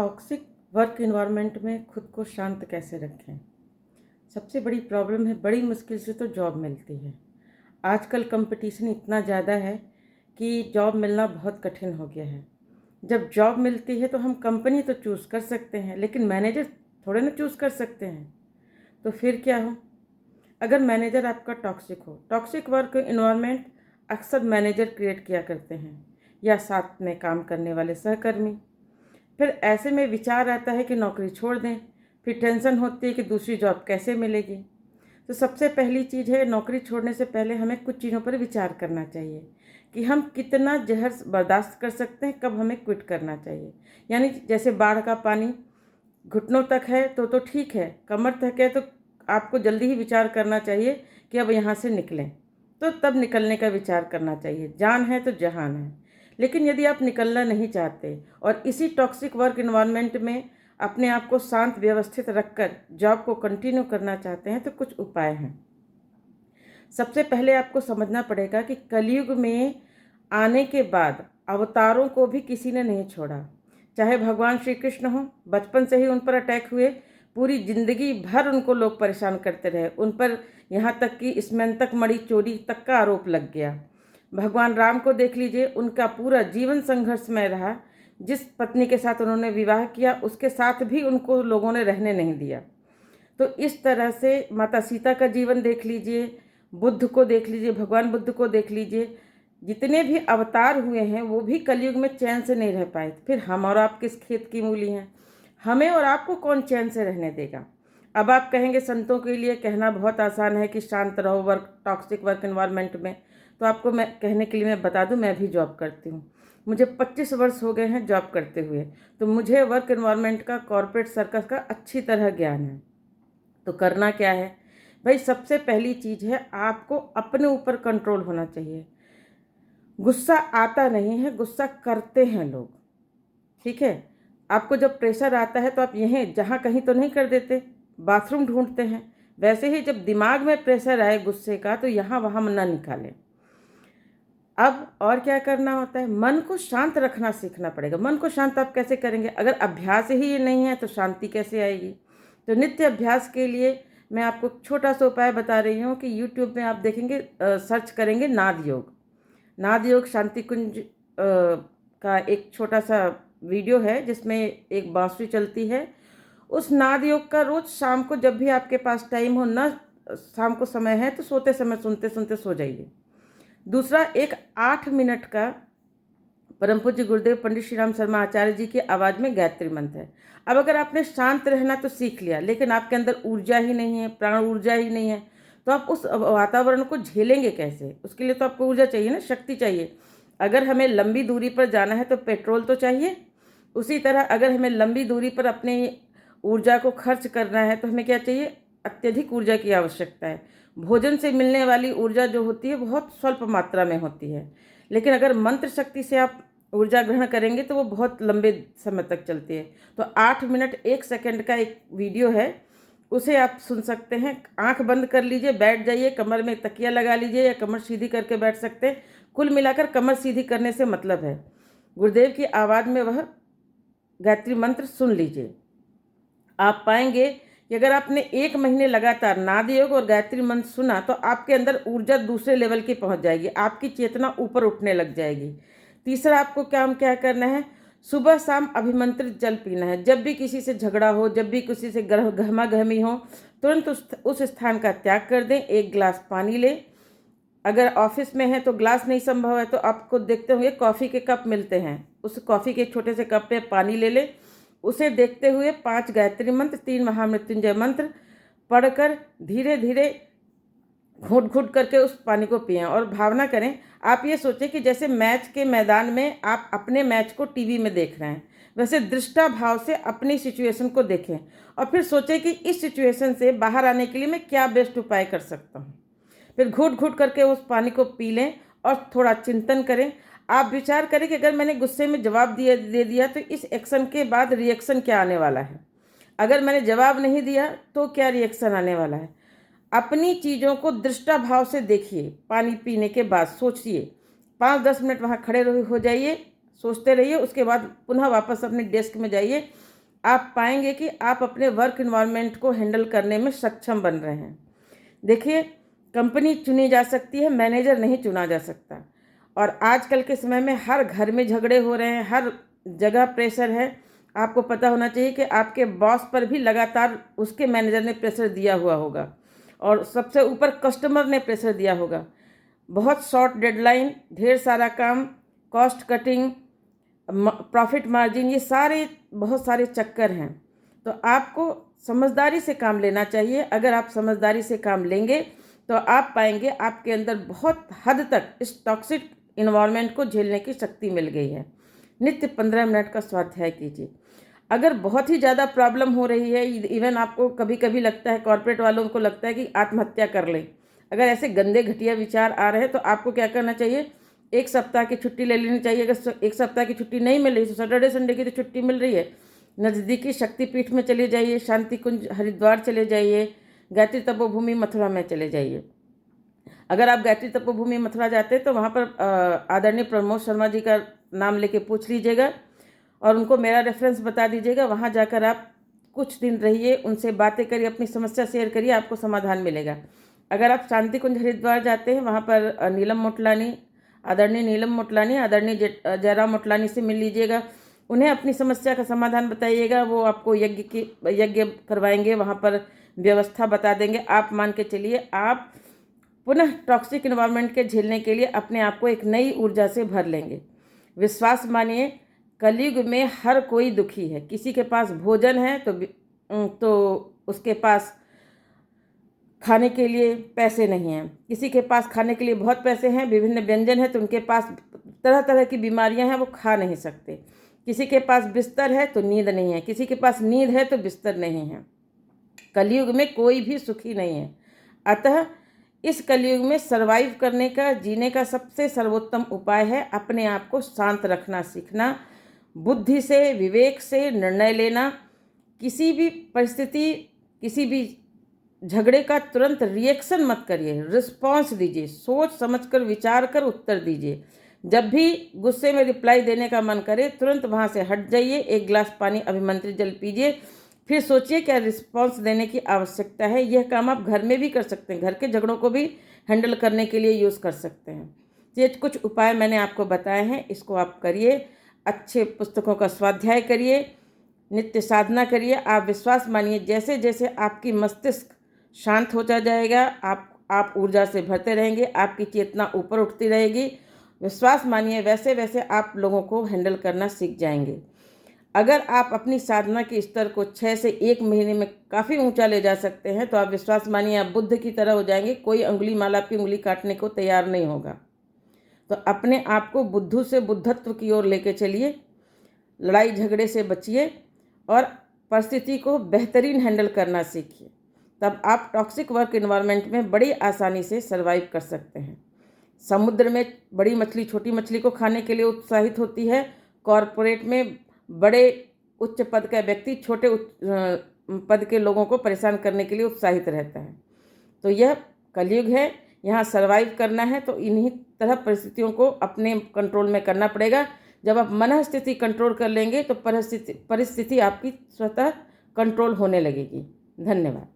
Toxic work environment में खुद को शांत कैसे रखें। सबसे बड़ी प्रॉब्लम है, बड़ी मुश्किल से तो जॉब मिलती है। आजकल कंपटीशन इतना ज़्यादा है कि जॉब मिलना बहुत कठिन हो गया है। जब जॉब मिलती है तो हम कंपनी तो चूज़ कर सकते हैं, लेकिन मैनेजर थोड़े ना चूज़ कर सकते हैं। तो फिर क्या हो, अगर मैनेजर आपका टॉक्सिक हो। टॉक्सिक वर्क एनवायरनमेंट अक्सर मैनेजर क्रिएट किया करते हैं या साथ में काम करने वाले सहकर्मी। फिर ऐसे में विचार आता है कि नौकरी छोड़ दें। फिर टेंशन होती है कि दूसरी जॉब कैसे मिलेगी। तो सबसे पहली चीज़ है, नौकरी छोड़ने से पहले हमें कुछ चीज़ों पर विचार करना चाहिए कि हम कितना जहर बर्दाश्त कर सकते हैं, कब हमें क्विट करना चाहिए। यानी जैसे बाढ़ का पानी घुटनों तक है तो ठीक है, कमर तक है तो आपको जल्दी ही विचार करना चाहिए कि अब यहाँ से निकलें। तो तब निकलने का विचार करना चाहिए। जान है तो जहान है। लेकिन यदि आप निकलना नहीं चाहते और इसी टॉक्सिक वर्क एनवायरनमेंट में अपने आप को शांत व्यवस्थित रखकर जॉब को कंटिन्यू करना चाहते हैं तो कुछ उपाय हैं। सबसे पहले आपको समझना पड़ेगा कि कलयुग में आने के बाद अवतारों को भी किसी ने नहीं छोड़ा। चाहे भगवान श्री कृष्ण हो, बचपन से ही उन पर अटैक हुए, पूरी जिंदगी भर उनको लोग परेशान करते रहे, उन पर यहाँ तक कि स्मृतक मणि चोरी तक का आरोप लग गया। भगवान राम को देख लीजिए, उनका पूरा जीवन संघर्षमय रहा। जिस पत्नी के साथ उन्होंने विवाह किया उसके साथ भी उनको लोगों ने रहने नहीं दिया। तो इस तरह से माता सीता का जीवन देख लीजिए, बुद्ध को देख लीजिए, भगवान बुद्ध को देख लीजिए, जितने भी अवतार हुए हैं वो भी कलयुग में चैन से नहीं रह पाए। फिर हम और आप किस खेत की मूली हैं, हमें और आपको कौन चैन से रहने देगा। अब आप कहेंगे संतों के लिए कहना बहुत आसान है कि शांत रहो टॉक्सिक वर्क एनवायरनमेंट में। तो आपको मैं कहने के लिए मैं बता दूं, मैं भी जॉब करती हूँ। मुझे 25 वर्ष हो गए हैं जॉब करते हुए। तो मुझे वर्क एनवायरनमेंट का, कॉरपोरेट सर्कस का अच्छी तरह ज्ञान है। तो करना क्या है भाई, सबसे पहली चीज़ है आपको अपने ऊपर कंट्रोल होना चाहिए। गुस्सा आता नहीं है, गुस्सा करते हैं लोग। ठीक है, आपको जब प्रेशर आता है तो आप यहीं जहाँ कहीं तो नहीं कर देते, बाथरूम ढूंढते हैं। वैसे ही जब दिमाग में प्रेशर आए गुस्से का तो यहाँ वहाँ ना निकालें। अब और क्या करना होता है, मन को शांत रखना सीखना पड़ेगा। मन को शांत आप कैसे करेंगे, अगर अभ्यास ही नहीं है तो शांति कैसे आएगी। तो नित्य अभ्यास के लिए मैं आपको छोटा सा उपाय बता रही हूँ कि यूट्यूब में आप देखेंगे, सर्च करेंगे नाद योग। नाद योग शांति कुंज का एक छोटा सा वीडियो है जिसमें एक बांसुरी चलती है। उस नाद योग का रोज शाम को जब भी आपके पास टाइम हो, ना शाम को समय है तो सोते समय सुनते सुनते सो जाइए। दूसरा, एक 8 मिनट का परम पूज्य गुरुदेव पंडित श्री राम शर्मा आचार्य जी की आवाज़ में गायत्री मंत्र है। अब अगर आपने शांत रहना तो सीख लिया, लेकिन आपके अंदर ऊर्जा ही नहीं है, प्राण ऊर्जा ही नहीं है, तो आप उस वातावरण को झेलेंगे कैसे। उसके लिए तो आपको ऊर्जा चाहिए ना, शक्ति चाहिए। अगर हमें लंबी दूरी पर जाना है तो पेट्रोल तो चाहिए। उसी तरह अगर हमें लंबी दूरी पर अपने ऊर्जा को खर्च करना है तो हमें क्या चाहिए, अत्यधिक ऊर्जा की आवश्यकता है। भोजन से मिलने वाली ऊर्जा जो होती है बहुत स्वल्प मात्रा में होती है, लेकिन अगर मंत्र शक्ति से आप ऊर्जा ग्रहण करेंगे तो वो बहुत लंबे समय तक चलती है। तो 8 मिनट 1 सेकंड का एक वीडियो है, उसे आप सुन सकते हैं। आंख बंद कर लीजिए, बैठ जाइए, कमर में तकिया लगा लीजिए या कमर सीधी करके बैठ सकते हैं। कुल मिलाकर कमर सीधी करने से मतलब है गुरुदेव की आवाज़ में वह गायत्री मंत्र सुन लीजिए। आप पाएंगे कि अगर आपने 1 महीने लगातार नाद योग और गायत्री मंत्र सुना तो आपके अंदर ऊर्जा दूसरे लेवल की पहुंच जाएगी, आपकी चेतना ऊपर उठने लग जाएगी। तीसरा, आपको क्या करना है, सुबह शाम अभिमंत्रित जल पीना है। जब भी किसी से झगड़ा हो, जब भी किसी से गहमा गहमी हो, तुरंत उस स्थान का त्याग कर दें। 1 गिलास पानी लें। अगर ऑफिस में है तो ग्लास नहीं संभव है तो आपको देखते होंगे कॉफ़ी के कप मिलते हैं, उस कॉफ़ी के छोटे से कप में पानी ले लें। उसे देखते हुए 5 गायत्री मंत्र, 3 महामृत्युंजय मंत्र पढ़कर धीरे धीरे घूट घूट करके उस पानी को पिएं और भावना करें। आप ये सोचें कि जैसे मैच के मैदान में आप अपने मैच को टीवी में देख रहे हैं, वैसे दृष्टा भाव से अपनी सिचुएशन को देखें और फिर सोचें कि इस सिचुएशन से बाहर आने के लिए मैं क्या बेस्ट उपाय कर सकता हूँ। फिर घूट घूट करके उस पानी को पी लें और थोड़ा चिंतन करें। आप विचार करें कि अगर मैंने गुस्से में जवाब दे दिया तो इस एक्शन के बाद रिएक्शन क्या आने वाला है। अगर मैंने जवाब नहीं दिया तो क्या रिएक्शन आने वाला है। अपनी चीज़ों को दृष्टा भाव से देखिए। पानी पीने के बाद सोचिए, 5-10 मिनट वहाँ खड़े हो जाइए, सोचते रहिए। उसके बाद पुनः वापस अपने डेस्क में जाइए आप पाएंगे कि आप अपने वर्क इन्वायरमेंट को हैंडल करने में सक्षम बन रहे हैं। देखिए, कंपनी चुनी जा सकती है, मैनेजर नहीं चुना जा सकता। और आजकल के समय में हर घर में झगड़े हो रहे हैं, हर जगह प्रेशर है। आपको पता होना चाहिए कि आपके बॉस पर भी लगातार उसके मैनेजर ने प्रेशर दिया हुआ होगा, और सबसे ऊपर कस्टमर ने प्रेशर दिया होगा। बहुत शॉर्ट डेडलाइन, ढेर सारा काम, कॉस्ट कटिंग, प्रॉफिट मार्जिन, ये सारे बहुत सारे चक्कर हैं। तो आपको समझदारी से काम लेना चाहिए। अगर आप समझदारी से काम लेंगे तो आप पाएंगे आपके अंदर बहुत हद तक इस टॉक्सिक इन्वायरमेंट को झेलने की शक्ति मिल गई है। नित्य 15 मिनट का स्वाध्याय कीजिए। अगर बहुत ही ज़्यादा प्रॉब्लम हो रही है, इवन आपको कभी कभी लगता है, कॉर्पोरेट वालों को लगता है कि आत्महत्या कर लें, अगर ऐसे गंदे घटिया विचार आ रहे हैं तो आपको क्या करना चाहिए? 1 सप्ताह की छुट्टी ले लेनी चाहिए। अगर 1 सप्ताह की छुट्टी नहीं मिल रही तो सैटरडे संडे की तो छुट्टी मिल रही है, नज़दीकी शक्तिपीठ में चले जाइए, शांति कुंज हरिद्वार चले जाइए, गायत्री तपोभूमि मथुरा में चले जाइए। अगर आप गायत्री तपोभूमि मथुरा जाते हैं तो वहाँ पर आदरणीय प्रमोद शर्मा जी का नाम लेके पूछ लीजिएगा और उनको मेरा रेफरेंस बता दीजिएगा। वहाँ जाकर आप कुछ दिन रहिए, उनसे बातें करिए, अपनी समस्या शेयर करिए, आपको समाधान मिलेगा। अगर आप शांति कुंज हरिद्वार जाते हैं, वहाँ पर नीलम मोटलानी, आदरणीय नीलम मोटलानी, आदरणीय जयराम मोटलानी से मिल लीजिएगा। उन्हें अपनी समस्या का समाधान बताइएगा, वो आपको यज्ञ करवाएंगे, वहाँ पर व्यवस्था बता देंगे। आप मान के चलिए, आप पुनः टॉक्सिक इन्वायरमेंट के झेलने के लिए अपने आप को एक नई ऊर्जा से भर लेंगे। विश्वास मानिए, कलयुग में हर कोई दुखी है। किसी के पास भोजन है तो उसके पास खाने के लिए पैसे नहीं हैं, किसी के पास खाने के लिए बहुत पैसे हैं, विभिन्न व्यंजन है तो उनके पास तरह तरह की बीमारियां हैं, वो खा नहीं सकते। किसी के पास बिस्तर है तो नींद नहीं है, किसी के पास नींद है तो बिस्तर नहीं है। कलयुग में कोई भी सुखी नहीं है। अतः इस कलयुग में सरवाइव करने का, जीने का सबसे सर्वोत्तम उपाय है अपने आप को शांत रखना सीखना, बुद्धि से, विवेक से निर्णय लेना। किसी भी परिस्थिति, किसी भी झगड़े का तुरंत रिएक्शन मत करिए, रिस्पॉन्स दीजिए, सोच समझकर विचार कर उत्तर दीजिए। जब भी गुस्से में रिप्लाई देने का मन करे तुरंत वहाँ से हट जाइए, 1 गिलास पानी अभिमंत्रित जल पीजिए, फिर सोचिए क्या रिस्पॉन्स देने की आवश्यकता है। यह काम आप घर में भी कर सकते हैं, घर के झगड़ों को भी हैंडल करने के लिए यूज़ कर सकते हैं। ये कुछ उपाय मैंने आपको बताए हैं, इसको आप करिए। अच्छे पुस्तकों का स्वाध्याय करिए, नित्य साधना करिए। आप विश्वास मानिए, जैसे जैसे आपकी मस्तिष्क शांत होता जाएगा, आप ऊर्जा से भरते रहेंगे, आपकी चेतना ऊपर उठती रहेगी। विश्वास मानिए, वैसे वैसे आप लोगों को हैंडल करना सीख जाएंगे। अगर आप अपनी साधना के स्तर को 6 से 1 महीने में काफ़ी ऊंचा ले जा सकते हैं तो आप विश्वास मानिए, आप बुद्ध की तरह हो जाएंगे। कोई अंगुली माल आपकी उंगली काटने को तैयार नहीं होगा। तो अपने आप को बुद्धू से बुद्धत्व की ओर लेके चलिए, लड़ाई झगड़े से बचिए और परिस्थिति को बेहतरीन हैंडल करना सीखिए। तब आप टॉक्सिक वर्क इन्वायरमेंट में बड़ी आसानी से सर्वाइव कर सकते हैं। समुद्र में बड़ी मछली छोटी मछली को खाने के लिए उत्साहित होती है, कॉरपोरेट में बड़े उच्च पद का व्यक्ति छोटे पद के लोगों को परेशान करने के लिए उत्साहित रहता है। तो यह कलयुग है, यहाँ सर्वाइव करना है तो इन्हीं तरह परिस्थितियों को अपने कंट्रोल में करना पड़ेगा। जब आप मन स्थिति कंट्रोल कर लेंगे तो परिस्थिति आपकी स्वतः कंट्रोल होने लगेगी। धन्यवाद।